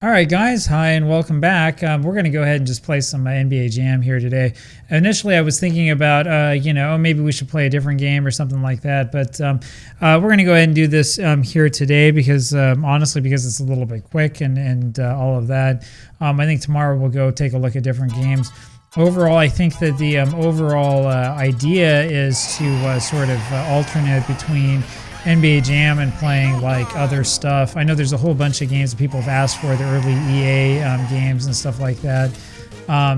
All right, guys. Hi, and welcome back. We're going to go ahead and just play some NBA Jam here today. Initially, I was thinking about, maybe we should play a different game or something like that. But we're going to go ahead and do this here today because, honestly, because it's a little bit quick and all of that. I think tomorrow we'll go take a look at different games. Overall, I think that the overall idea is to sort of alternate between NBA Jam and playing like other stuff. I know there's a whole bunch of games that people have asked for, the early EA games and stuff like that.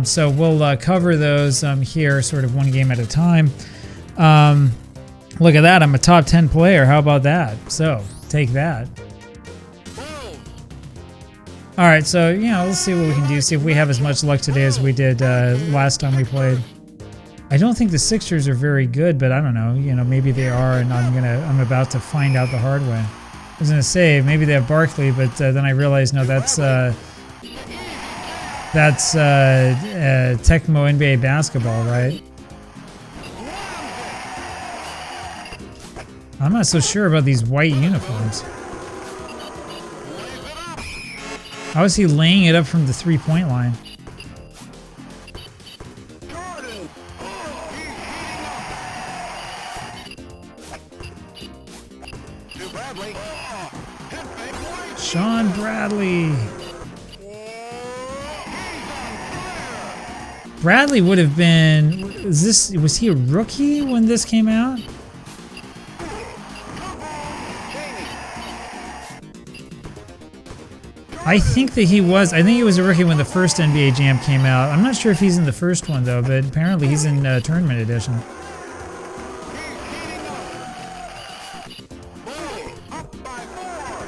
So we'll cover those here sort of one game at a time. Look at that, I'm a top 10 player. How about that? So take that. All right, so let's see what we can do. See if we have as much luck today as we did last time we played. I don't think the Sixers are very good, but I don't know. Maybe they are, and I'm about to find out the hard way. I was gonna say maybe they have Barkley, but then I realized no, that's Tecmo NBA basketball, right? I'm not so sure about these white uniforms. How is he laying it up from the three-point line? Shawn Bradley. Bradley would have been. Was he a rookie when this came out? I think that he was. I think he was a rookie when the first NBA Jam came out. I'm not sure if he's in the first one though, but apparently he's in Tournament Edition.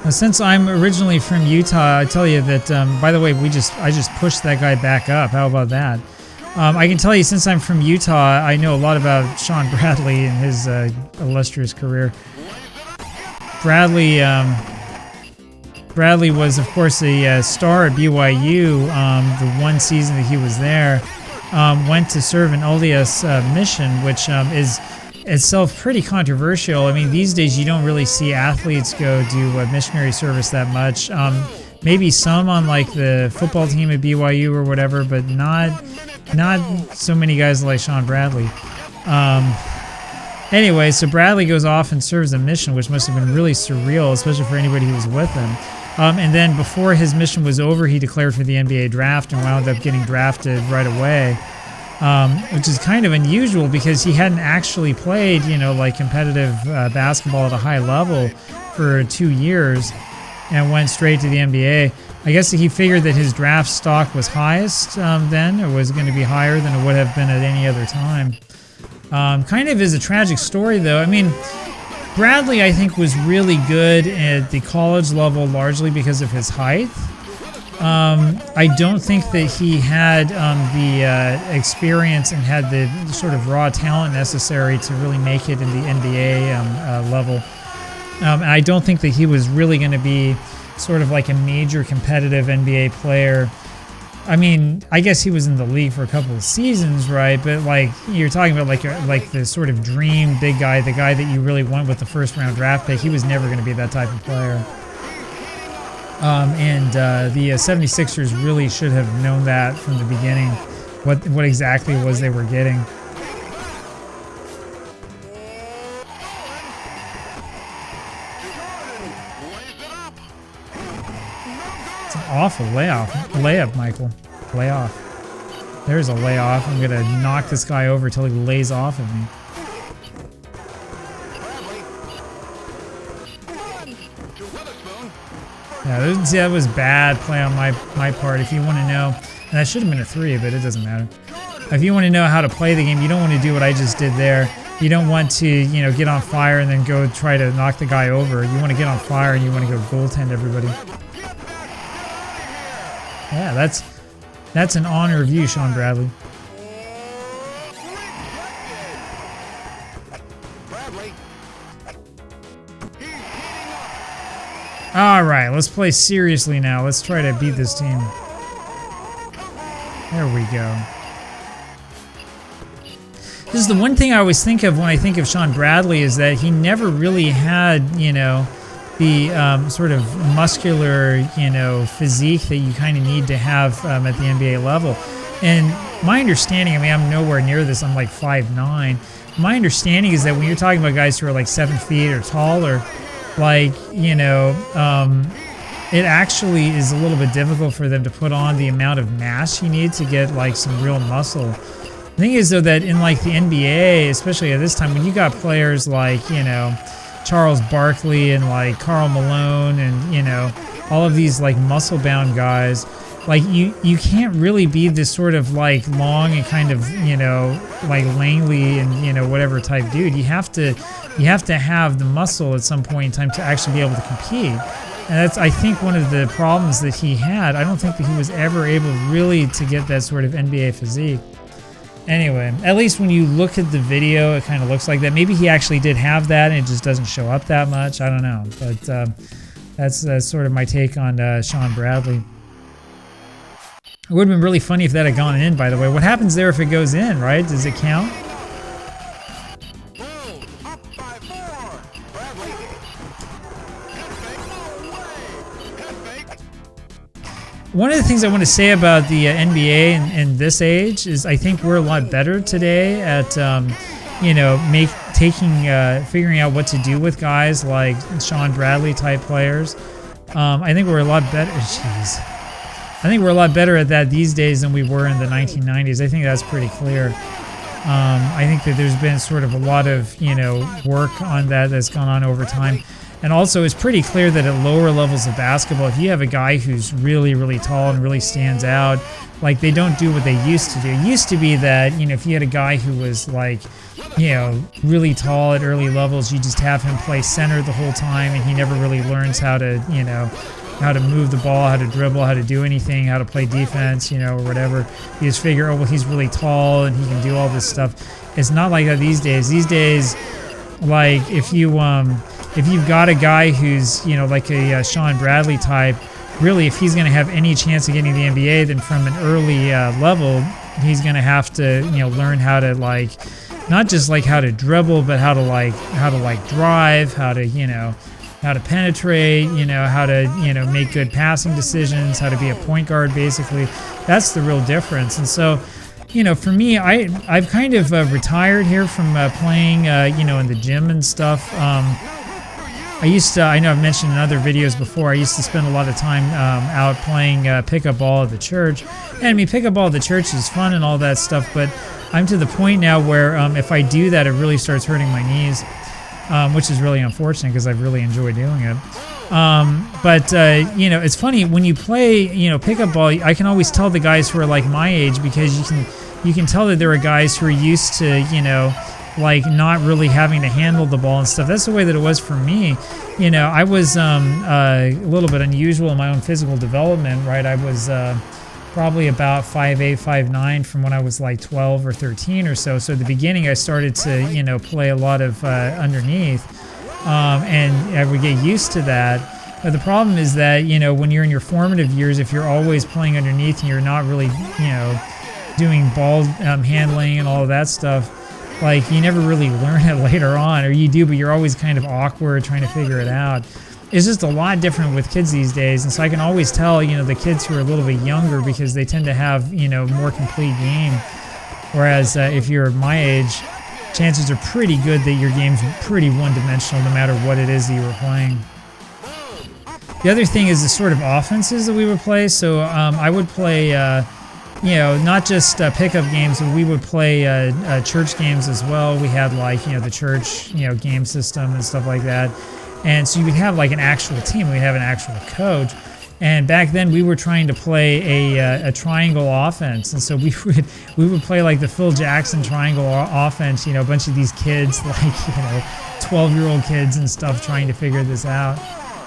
Now, since I'm originally from Utah, I tell you that. By the way, I just pushed that guy back up. How about that? I can tell you, since I'm from Utah, I know a lot about Shawn Bradley and his illustrious career. Bradley was, of course, a star at BYU. The one season that he was there, went to serve an LDS mission, which is itself pretty controversial. I mean, these days you don't really see athletes go do missionary service that much. Maybe some on like the football team at BYU or whatever, but not so many guys like Shawn Bradley. Anyway, so Bradley goes off and serves a mission, which must have been really surreal, especially for anybody who was with him. And then before his mission was over, he declared for the NBA draft and wound up getting drafted right away. Which is kind of unusual because he hadn't actually played, like competitive basketball at a high level for 2 years and went straight to the NBA. I guess he figured that his draft stock was highest then, or was going to be higher than it would have been at any other time. Kind of is a tragic story, though. I mean, Bradley, I think, was really good at the college level largely because of his height. I don't think that he had the experience and had the sort of raw talent necessary to really make it in the NBA level. And I don't think that he was really going to be sort of like a major competitive NBA player. I mean, I guess he was in the league for a couple of seasons, right? But like you're talking about like the sort of dream big guy, the guy that you really want with the first round draft pick, he was never going to be that type of player. The 76ers really should have known that from the beginning, what exactly it was they were getting. It's an awful layup, Michael. Lay off. There's a layoff. I'm gonna knock this guy over till he lays off of me. Yeah, see, that was bad play on my part. If you want to know, and that should have been a 3, but it doesn't matter. If you want to know how to play the game, you don't want to do what I just did there. You don't want to, get on fire and then go try to knock the guy over. You want to get on fire and you want to go goaltend everybody. Yeah, that's an honor of you, Shawn Bradley. All right, let's play seriously now. Let's try to beat this team. There we go. This is the one thing I always think of when I think of Shawn Bradley, is that he never really had, the sort of muscular, you know, physique that you kind of need to have at the NBA level. And my understanding, I mean, I'm nowhere near this. I'm like 5'9". My understanding is that when you're talking about guys who are like 7 feet or taller, like, you know, it actually is a little bit difficult for them to put on the amount of mass you need to get like some real muscle. The thing is, though, that in like the NBA, especially at this time, when you got players like, you know, Charles Barkley and like Karl Malone and, you know, all of these like muscle-bound guys, like you can't really be this sort of like long and kind of, you know, like Langley and, you know, whatever type dude. You have to have the muscle at some point in time to actually be able to compete. And that's, I think, one of the problems that he had. I don't think that he was ever able really to get that sort of NBA physique. Anyway, at least when you look at the video, it kind of looks like that. Maybe he actually did have that and it just doesn't show up that much. I don't know. But that's sort of my take on Shawn Bradley. It would have been really funny if that had gone in, by the way. What happens there if it goes in, right? Does it count? One of the things I want to say about the NBA in this age is I think we're a lot better today at, you know, figuring out what to do with guys like Shawn Bradley type players. I think we're a lot better. Jeez. I think we're a lot better at that these days than we were in the 1990s. I think that's pretty clear. I think that there's been sort of a lot of, you know, work on that's gone on over time. And also, it's pretty clear that at lower levels of basketball, if you have a guy who's really, really tall and really stands out, like they don't do what they used to do. It used to be that, you know, if you had a guy who was like, you know, really tall at early levels, you just have him play center the whole time and he never really learns how to, you know, how to move the ball, how to dribble, how to do anything, how to play defense, you know, or whatever. You just figure, oh, well, he's really tall and he can do all this stuff. It's not like that these days. These days, like if you've got a guy who's, you know, like a Shawn Bradley type, really, if he's going to have any chance of getting the NBA, then from an early level, he's going to have to, you know, learn how to like, not just like how to dribble, but how to drive, how to, you know, how to penetrate, you know, how to, you know, make good passing decisions, how to be a point guard, basically. That's the real difference. And so, you know, for me, I've kind of retired here from playing, you know, in the gym and stuff. I know I've mentioned in other videos before, I used to spend a lot of time out playing pickup ball at the church. And I mean, pickup ball at the church is fun and all that stuff, but I'm to the point now where if I do that, it really starts hurting my knees, which is really unfortunate because I really enjoy doing it. But you know, it's funny when you play, you know, pickup ball, I can always tell the guys who are like my age because you can tell that there are guys who are used to, you know, like not really having to handle the ball and stuff. That's the way that it was for me. You know, I was a little bit unusual in my own physical development, right? I was probably about 5'8", 5'9" from when I was like 12 or 13 or so. So at the beginning, I started to, you know, play a lot of underneath, and I would get used to that. But the problem is that, you know, when you're in your formative years, if you're always playing underneath and you're not really, you know, doing ball handling and all of that stuff, like you never really learn it later on, or you do, but you're always kind of awkward trying to figure it out. It's just a lot different with kids these days, and so I can always tell, you know, the kids who are a little bit younger because they tend to have, you know, more complete game. Whereas if you're my age, chances are pretty good that your game's pretty one-dimensional no matter what it is that you were playing. The other thing is the sort of offenses that we would play. So I would play, you know, not just pickup games, but we would play church games as well. We had like, you know, the church, you know, game system and stuff like that. And so you would have like an actual team. We'd have an actual coach. And back then we were trying to play a triangle offense. And so we would play like the Phil Jackson triangle offense, you know, a bunch of these kids, like, you know, 12-year-old kids and stuff trying to figure this out.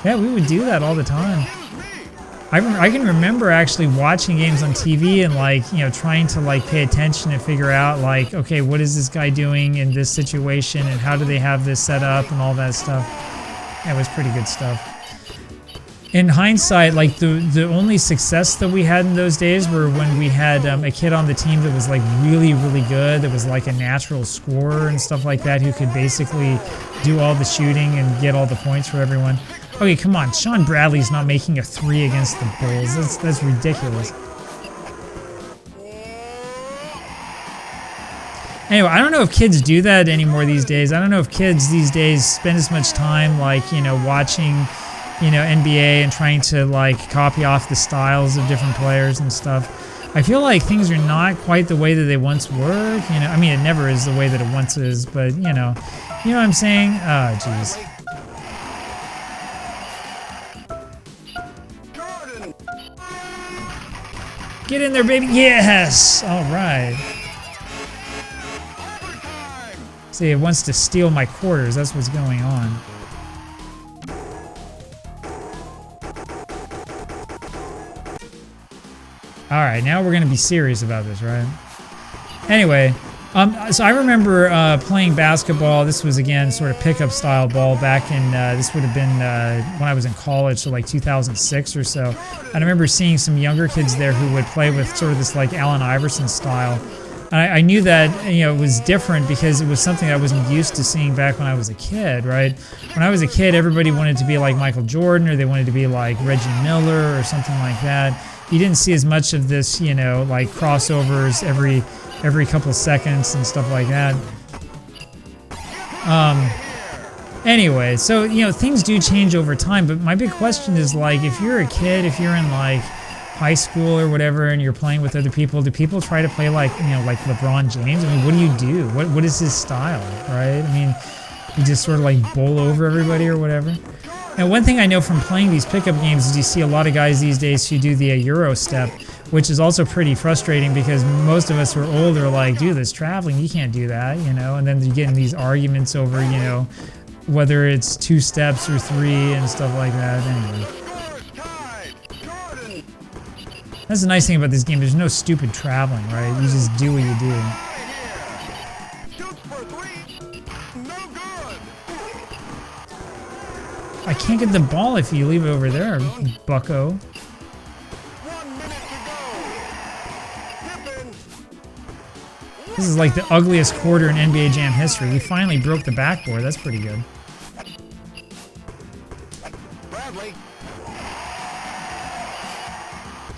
Yeah, we would do that all the time. I can remember actually watching games on TV and like, you know, trying to like pay attention and figure out like, okay, what is this guy doing in this situation and how do they have this set up and all that stuff. That was pretty good stuff. In hindsight, like the only success that we had in those days were when we had a kid on the team that was like really, really good, that was like a natural scorer and stuff like that, who could basically do all the shooting and get all the points for everyone. Okay, come on. Shawn Bradley's not making a 3 against the Bulls. That's ridiculous. Anyway, I don't know if kids do that anymore these days. I don't know if kids these days spend as much time, like, you know, watching, you know, NBA and trying to, like, copy off the styles of different players and stuff. I feel like things are not quite the way that they once were. You know, I mean, it never is the way that it once is, but, you know what I'm saying? Oh, jeez. Get in there, baby. Yes. All right. See, it wants to steal my quarters. That's what's going on. All right, now we're going to be serious about this, right? Anyway, so I remember playing basketball. This was, again, sort of pickup style ball back in, this would have been when I was in college, so like 2006 or so. And I remember seeing some younger kids there who would play with sort of this like Allen Iverson style. I knew that, you know, it was different because it was something I wasn't used to seeing back when I was a kid, right? When I was a kid, everybody wanted to be like Michael Jordan, or they wanted to be like Reggie Miller or something like that. You didn't see as much of this, you know, like crossovers every couple seconds and stuff like that. Anyway, so, you know, things do change over time, but my big question is, like, if you're a kid, if you're in like high school or whatever, and you're playing with other people, do people try to play like, you know, like LeBron James? I mean, what do you do? What is his style, right? I mean, you just sort of like bowl over everybody or whatever. Now, one thing I know from playing these pickup games is you see a lot of guys these days who do the Euro step, which is also pretty frustrating because most of us who are older are like, dude, that's traveling, you can't do that, you know? And then you get in these arguments over, you know, whether it's 2 steps or 3 and stuff like that. Anyway. That's the nice thing about this game. There's no stupid traveling, right? You just do what you do. I can't get the ball if you leave it over there, bucko. This is like the ugliest quarter in NBA Jam history. We finally broke the backboard. That's pretty good.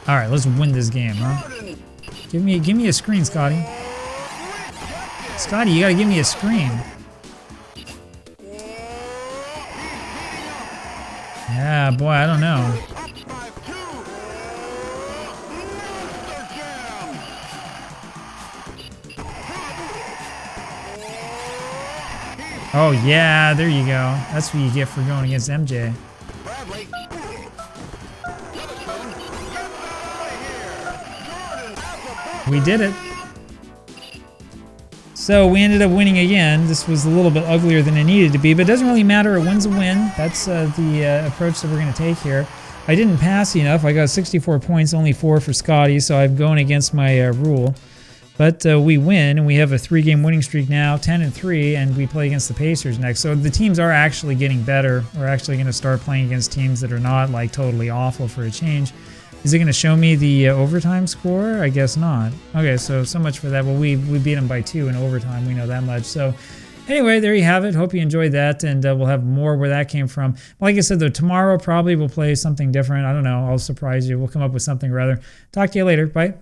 All right, let's win this game, huh? Give me a screen, Scotty. Scotty, you gotta give me a screen. Yeah, boy, I don't know. Oh yeah, there you go. That's what you get for going against MJ. We did it. So we ended up winning again. This was a little bit uglier than it needed to be, but it doesn't really matter. A win's a win. That's the approach that we're going to take here. I didn't pass enough. I got 64 points, only 4 for Scotty, so I'm going against my rule. But we win, and we have a 3-game winning streak now, 10-3, and we play against the Pacers next. So the teams are actually getting better. We're actually going to start playing against teams that are not like totally awful for a change. Is it going to show me the overtime score? I guess not. Okay, so much for that. Well, we beat them by 2 in overtime. We know that much. So anyway, there you have it. Hope you enjoyed that, and we'll have more where that came from. Like I said, though, tomorrow probably we'll play something different. I don't know. I'll surprise you. We'll come up with something or other. Talk to you later. Bye.